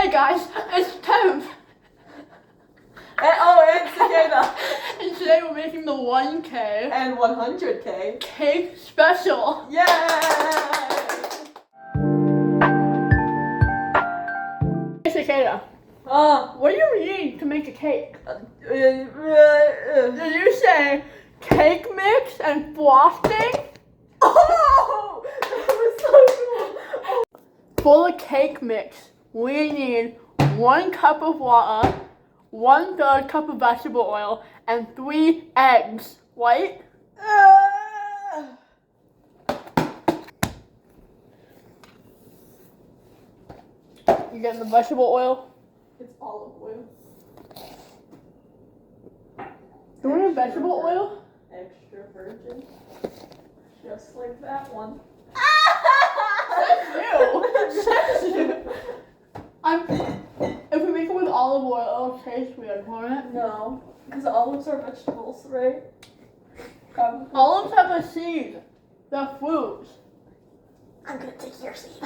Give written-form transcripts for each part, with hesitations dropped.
Hey guys, it's temp. And cicada. And today we're making the 1K And 100K. cake special. Yay! Hey cicada, what do you need to make a cake? Did you say cake mix and frosting? Oh! That was so cool! For the cake mix, we need 1 cup of water, 1/3 cup of vegetable oil, and 3 eggs, right? You getting the vegetable oil? It's olive oil. Do we need vegetable oil? Extra virgin. Just like that one. If we make it with olive oil, it'll taste weird, won't it? No, because olives are vegetables, right? Olives have a seed. They're fruits. I'm gonna take your seed.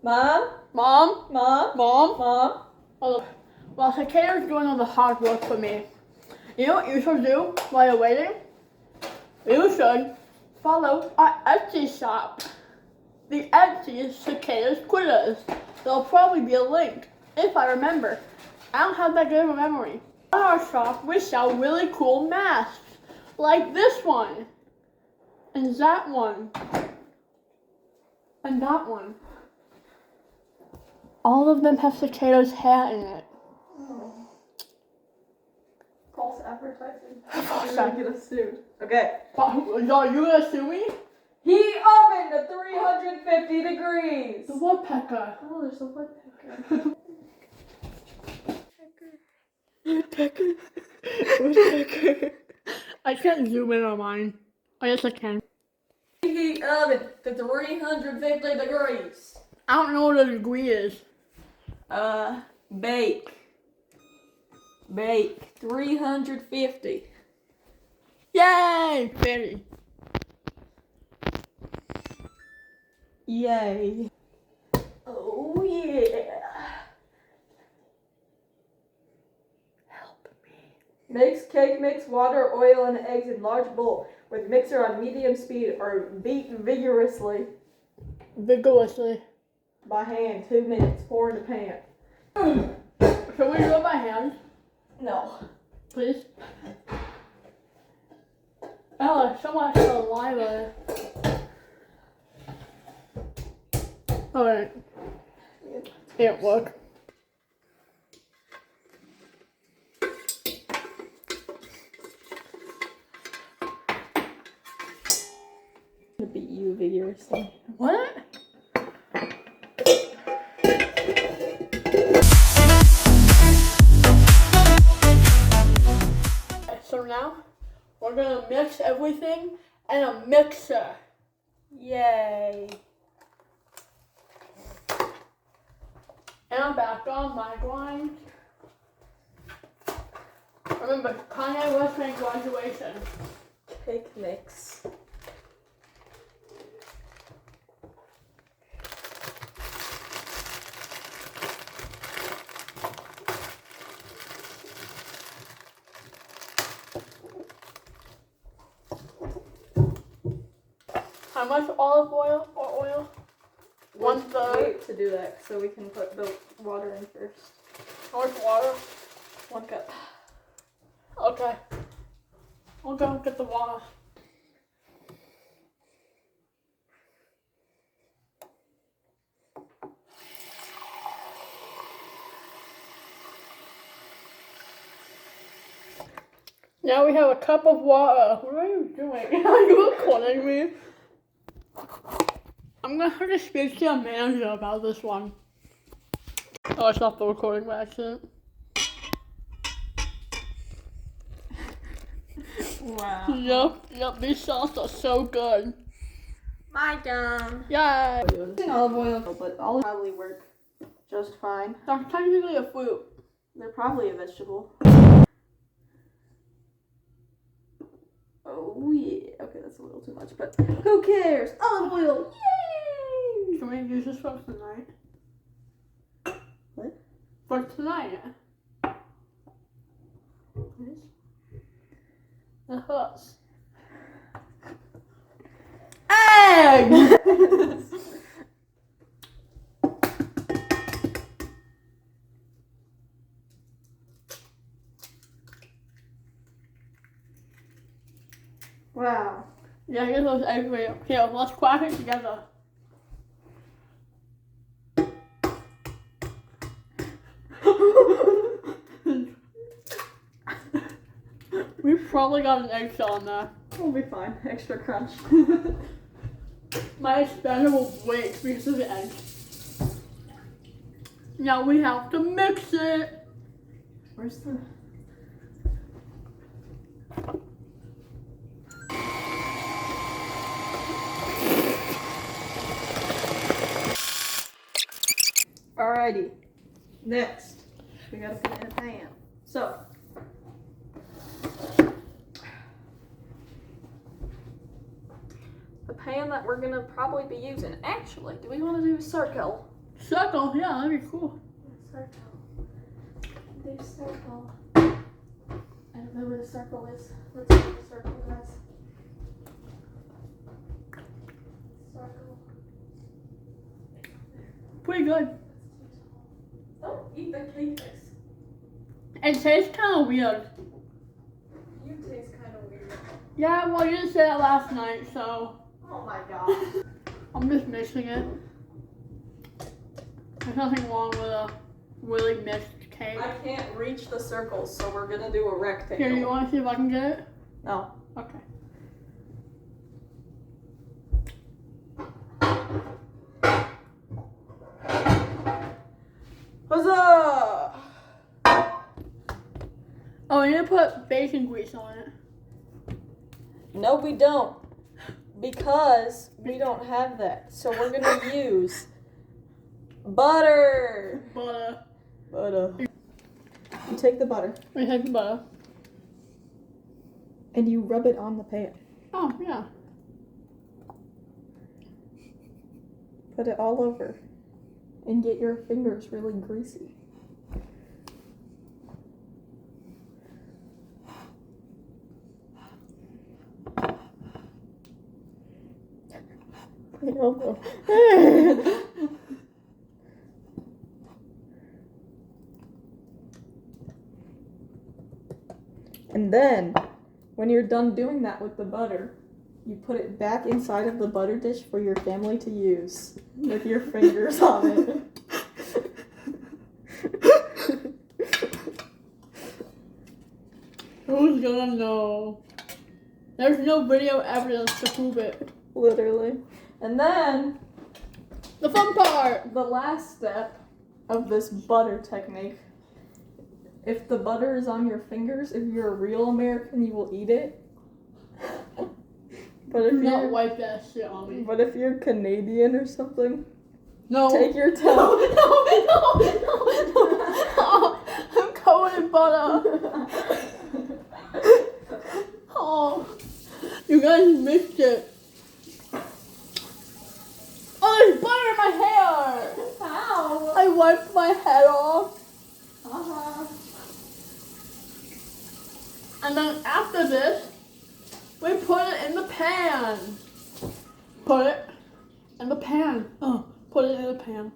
Mom? Oh, well, Cicada's doing all the hard work for me. You know what you should do while you're waiting? You should follow our Etsy shop. The Etsy is Cicada's Critters. There'll probably be a link, if I remember. I don't have that good of a memory. On our shop, we sell really cool masks, like this one, and that one, and that one. All of them have Cicada's hair in it. Oh. False advertising. False You're gonna get us sued. Okay. Are you gonna sue me? Heat oven to 350 degrees. The woodpecker. Oh, there's a woodpecker. Woodpecker. I can't zoom in on mine. Oh, yes, I can. Heat oven to 350 degrees. I don't know what a degree is. Bake 350. Yay! 50. Yay. Oh yeah. Help me. Mix cake mix, water, oil, and eggs in large bowl with mixer on medium speed or beat vigorously Vigorously. by hand. 2 minutes. Pour in the pan. Should we do it by hand? No. Please? Ella, someone has saliva. Alright. It worked. To beat you vigorously. What? So now, we're gonna mix everything in a mixer. Yay. And I'm back on my grind. Remember, Kanye West made graduation. Cake mix. How much olive oil or oil? 1/3. Wait to do that so we can put the water in first. How much water? 1 cup. Okay. I'll go get the water. Now we have a cup of water. What are you doing? Are you recording me? I'm gonna have to speak to your manager about this one. Oh, I stopped the recording by accident. Wow. Yep, these sauces are so good. My turn. Yay! Using olive oil, but olive probably work just fine. That's technically a fruit. They're probably a vegetable. Oh yeah. Okay, that's a little too much, but who cares? Olive oil. Yay! use this for tonight. What? For tonight. It hurts. Egg! Wow. Yeah, get those eggs right up. Here, let's crack it together. We probably got an eggshell in there. We'll be fine. Extra crunch. My expander will break because of the eggs. Now we have to mix it. Where's the... Alrighty. Next, we gotta put it in a pan. So, the pan that we're gonna probably be using. Actually, do we want to do a circle? Circle, yeah, that'd be cool. Circle. Do circle. I don't know where the circle is. Let's do the circle, guys. Circle. Pretty good. Don't eat the cake mix. It tastes kind of weird. You taste kind of weird. Yeah, well, you didn't say that last night, so Oh my god. I'm just mixing it. There's nothing wrong with a really mixed cake. I can't reach the circles, so we're gonna do a rectangle. Here, you want to see if I can get it? No. Okay. Huzzah! Oh, we need to put bacon grease on it. No, we don't. Because we don't have that. So we're gonna use butter. Butter. Butter. You take the butter We take the butter. and you rub it on the pan. Oh, yeah. Put it all over. And get your fingers really greasy. My elbow. And then, when you're done doing that with the butter, you put it back inside of the butter dish for your family to use with your fingers on it. Who's gonna know? There's no video evidence to prove it. Literally. And then, The fun part! the last step of this butter technique, if the butter is on your fingers, if you're a real American, you will eat it. But Do if not you're, wipe that shit on me. but if you're Canadian or something, No. take your No, toe. no. Oh, I'm covered in butter. Oh, you guys missed it. Oh, there's butter in my hair. How? I wiped my head off. Uh-huh. And then after this, we put it in the pan. Put it in the pan. Oh, put it in the pan.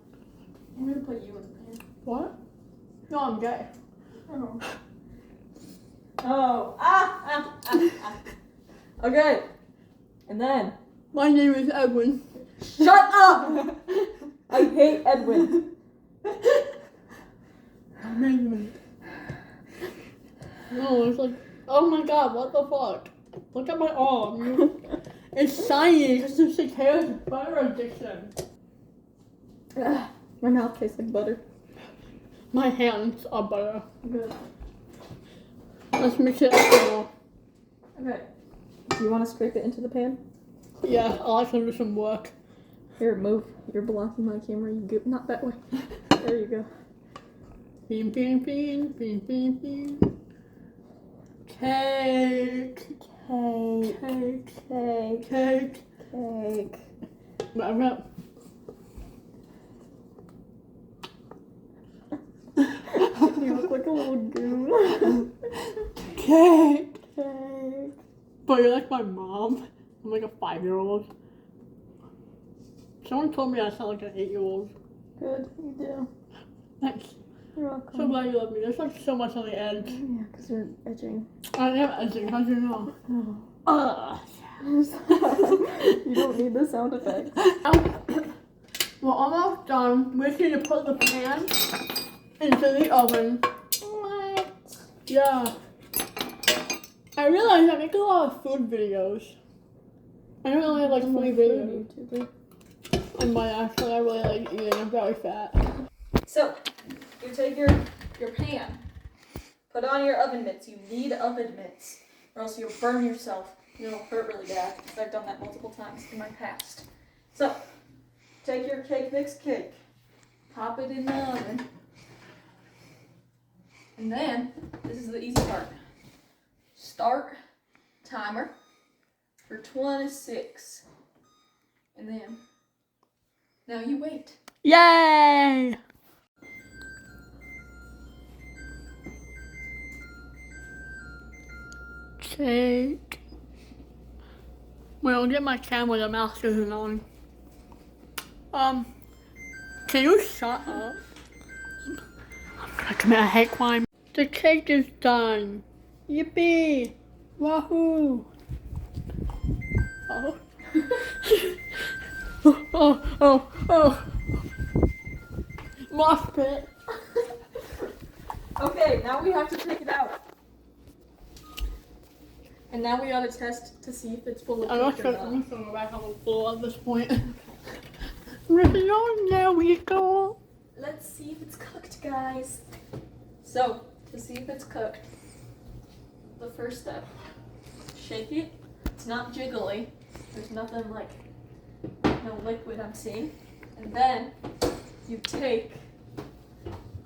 I'm gonna put you in the pan. What? No, I'm gay. Oh. Oh. Ah. Okay. And then. My name is Edwin. Shut up! I hate Edwin. Amazing. No, it's like, oh my god, what the fuck? Look at my arm. It's shiny because of Shakira's butter addiction. My mouth tastes like butter. My hands are butter. Good. Let's mix it up more. Okay. Do you want to scrape it into the pan? Yeah, I'll actually do some work. Here, move. You're blocking my camera. You go. Not that way. There you go. Bean, bean, bean, bean, bean, bean. Cake. Cake. Cake. Cake. Cake. Cake. But I'm gonna... dude. Cake. Cake. But you're like my mom. I'm like a 5-year-old. Someone told me I sound like an 8-year-old. Good, you do. Thanks. You're welcome. So glad you love me. There's like so much on the edge. Yeah, because you're edging. I am edging. How'd you know? Oh. You don't need the sound effects. We're almost done. We just need to put the pan into the oven. What? Yeah. I realized I make a lot of food videos. I don't really like food videos. YouTuber. And my actually, I really like eating. I'm very fat. So, you take your pan, put on your oven mitts. You need oven mitts, or else you'll burn yourself. It'll hurt really bad, because I've done that multiple times in my past. So, take your cake mix cake, pop it in the oven, and then, this is the easy part. Start timer for 26, and then, now you wait. Yay! Cake. Wait, I'll get my camera. The mouse isn't on. Can you shut up? I'm gonna commit a hate crime. The cake is done. Yippee! Wahoo! Oh. Oh. Mosh pit. Okay, now we have to take it out. And now we gotta test to see if it's full of I'm cake just or gonna not. go back on the floor at this point. There we go. Let's see if it's cooked, guys. So, to see if it's cooked, the first step, shake it. It's not jiggly. There's nothing like, no liquid I'm seeing. And then, you take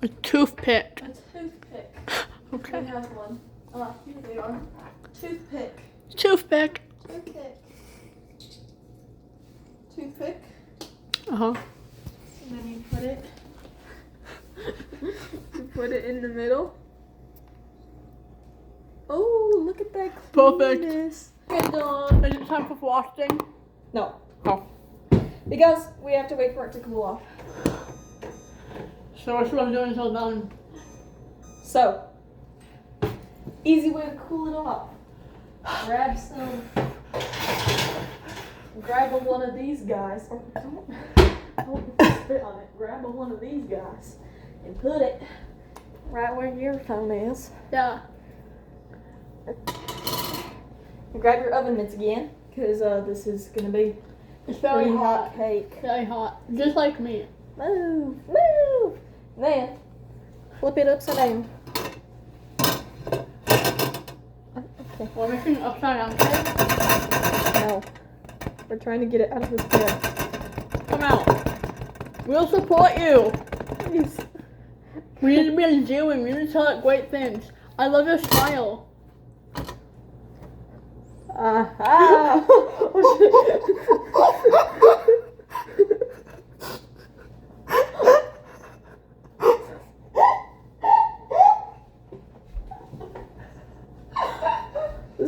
A toothpick. a toothpick. Okay. We have one. Here they are. Toothpick. Toothpick. Toothpick. Uh-huh. And then you put it. You put it in the middle. Oh, look at that cleanness. Perfect. Good done. Is it time for frosting? No. Oh. Because we have to wait for it to cool off. So what should I do until then? So, easy way to cool it off. Grab one of these guys. Oh, don't spit on it. Grab one of these guys and put it right where your phone is. Yeah. And grab your oven mitts again, because this is gonna be It's very pretty hot. hot cake. Very hot. Just like me. Move, move. Then flip it upside down. Okay. We're making an upside down cake. No, we're trying to get it out of his bed. Come out. We'll support you. Please. We need to be endearing. We need to tell it great things. I love your smile. Ah!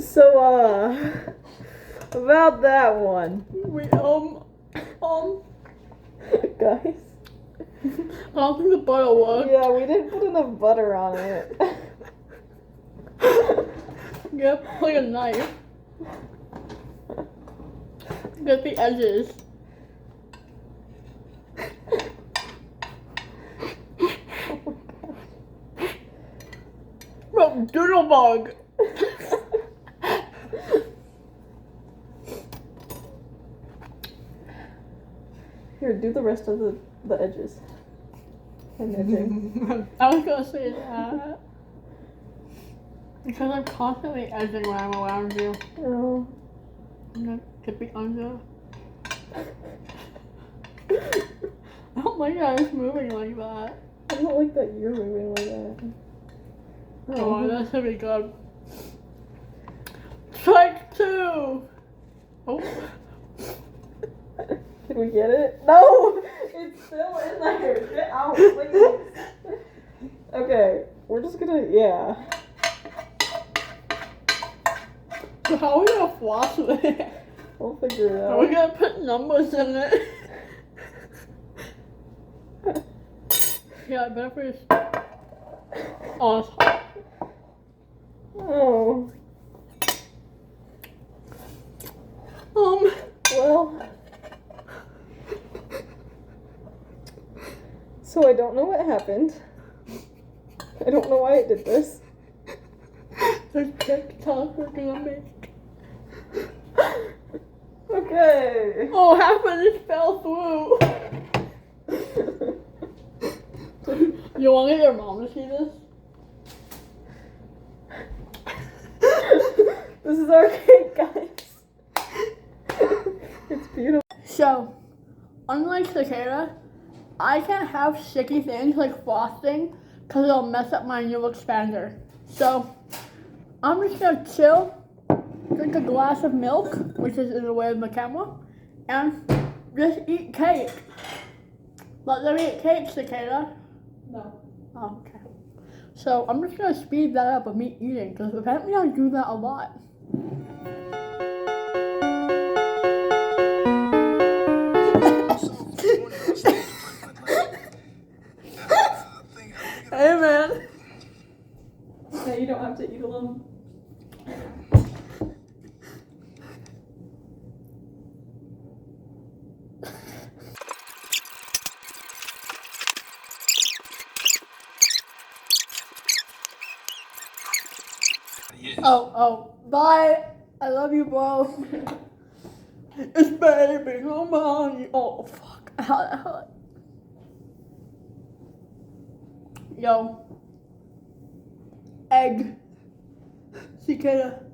So, about that one. We, Guys. I don't think the butter worked. Yeah, we didn't put enough butter on it. Get like a knife. Get the edges. Bro, doodlebug. Here, do the rest of the edges. And edging. I was gonna say that. Because I'm constantly edging when I'm around you. Oh. I'm gonna get the under. I don't like how it's moving like that. I don't like that you're moving like that. Oh, that should be good. Strike 2! Oh. Can we get it? No! It's still in there. Get out, please. Okay. We're just gonna, yeah. So how are we gonna floss with it? We'll figure it Are we out. gonna put numbers in it? Yeah, I better put this. Oh, it's hot. Oh. Well. So I don't know what happened. I don't know why it did this. The TikTok we're gonna make. Okay. Oh, half of this fell through. You want to get your mom to see this? This is our cake, guys. It's beautiful. So, unlike cicada, I can't have sticky things like frosting because it'll mess up my new expander. So, I'm just gonna chill, drink a glass of milk, which is in the way of the camera, and just eat cake. Let them eat cake, cicada. No. Oh, okay. So, I'm just gonna speed that up of me eating because apparently I do that a lot. Hey man. No, you don't have to eat alone. Oh, bye. I love you, bro. It's baby, come on. Oh, fuck. Yo. Egg. Cicada.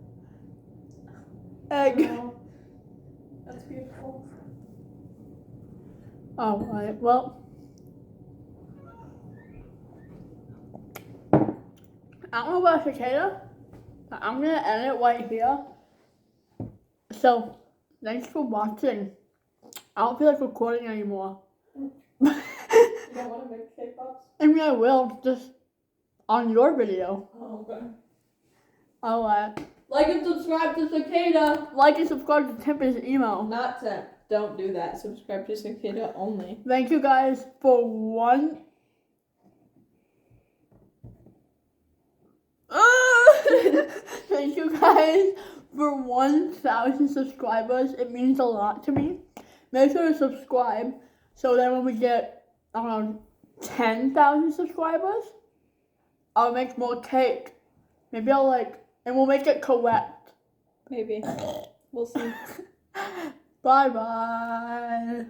Egg. Oh, that's beautiful. Alright, well. I don't know about cicada, but I'm gonna end it right here. So, thanks for watching. I don't feel like recording anymore. You don't want to make cake pops? I mean, I will, just on your video. Oh, okay. Alright. Like and subscribe to Cicada. Like and subscribe to Temp's email. Not temp. Don't do that. Subscribe to Cicada only. Thank you guys for one. Thank you guys for 1,000 subscribers. It means a lot to me. Make sure to subscribe so then when we get, I don't know, 10,000 subscribers, I'll make more cake. Maybe I'll and we'll make it correct. Maybe. We'll see. Bye bye.